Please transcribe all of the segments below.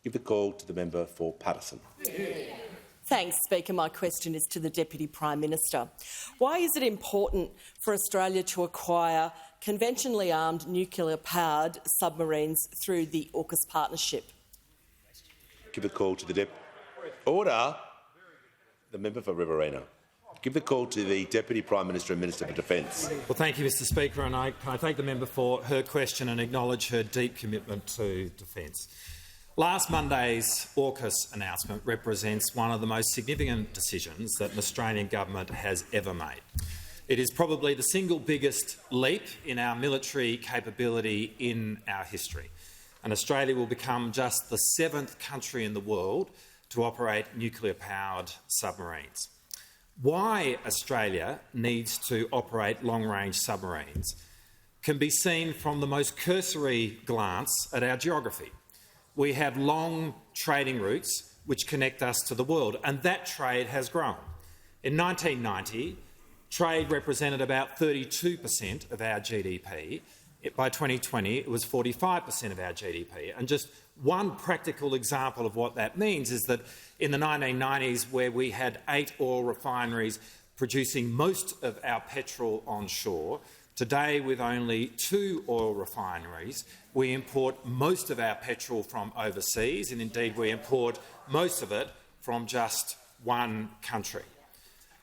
Give the call to the member for Paterson. Thanks, Speaker. My question is to the Deputy Prime Minister. Why is it important for Australia to acquire conventionally armed nuclear-powered submarines through the AUKUS partnership? Give the call to the Order. The member for Riverina. Give the call to the Deputy Prime Minister and Minister for Defence. Well, thank you, Mr Speaker, and I thank the member for her question and acknowledge her deep commitment to defence. Last Monday's AUKUS announcement represents one of the most significant decisions that an Australian government has ever made. It is probably the single biggest leap in our military capability in our history, and Australia will become just the 7th country in the world to operate nuclear-powered submarines. Why Australia needs to operate long-range submarines can be seen from the most cursory glance at our geography. We have long trading routes which connect us to the world, and that trade has grown. In 1990, trade represented about 32% of our GDP. By 2020, it was 45% of our GDP. And just one practical example of what that means is that in the 1990s, where we had 8 oil refineries producing most of our petrol onshore, today with only 2 oil refineries, we import most of our petrol from overseas, and indeed we import most of it from just one country.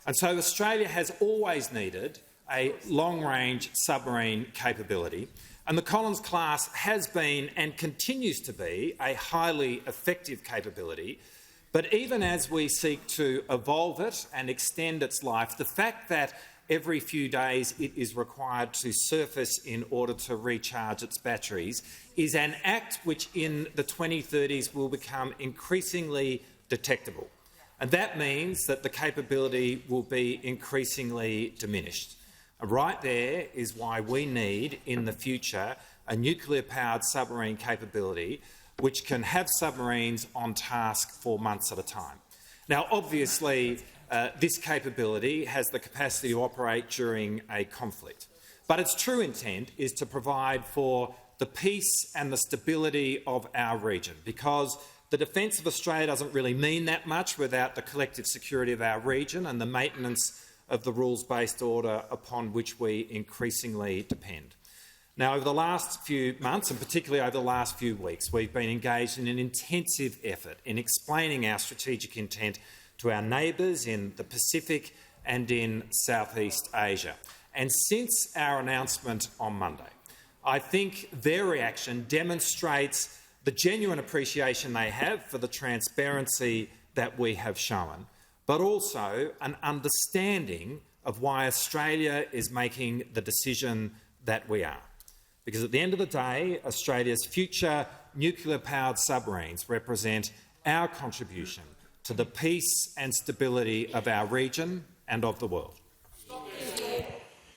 And so Australia has always needed a long-range submarine capability, and the Collins class has been and continues to be a highly effective capability. But even as we seek to evolve it and extend its life, the fact that every few days it is required to surface in order to recharge its batteries is an act which in the 2030s will become increasingly detectable. And that means that the capability will be increasingly diminished. And right there is why we need, in the future, a nuclear-powered submarine capability which can have submarines on task for months at a time. Now, obviously, this capability has the capacity to operate during a conflict, but its true intent is to provide for the peace and the stability of our region, because the defence of Australia doesn't really mean that much without the collective security of our region and the maintenance of the rules-based order upon which we increasingly depend. Now, over the last few months, and particularly over the last few weeks, we've been engaged in an intensive effort in explaining our strategic intent to our neighbours in the Pacific and in Southeast Asia. And since our announcement on Monday, I think their reaction demonstrates the genuine appreciation they have for the transparency that we have shown, but also an understanding of why Australia is making the decision that we are. Because at the end of the day, Australia's future nuclear-powered submarines represent our contribution to the peace and stability of our region and of the world.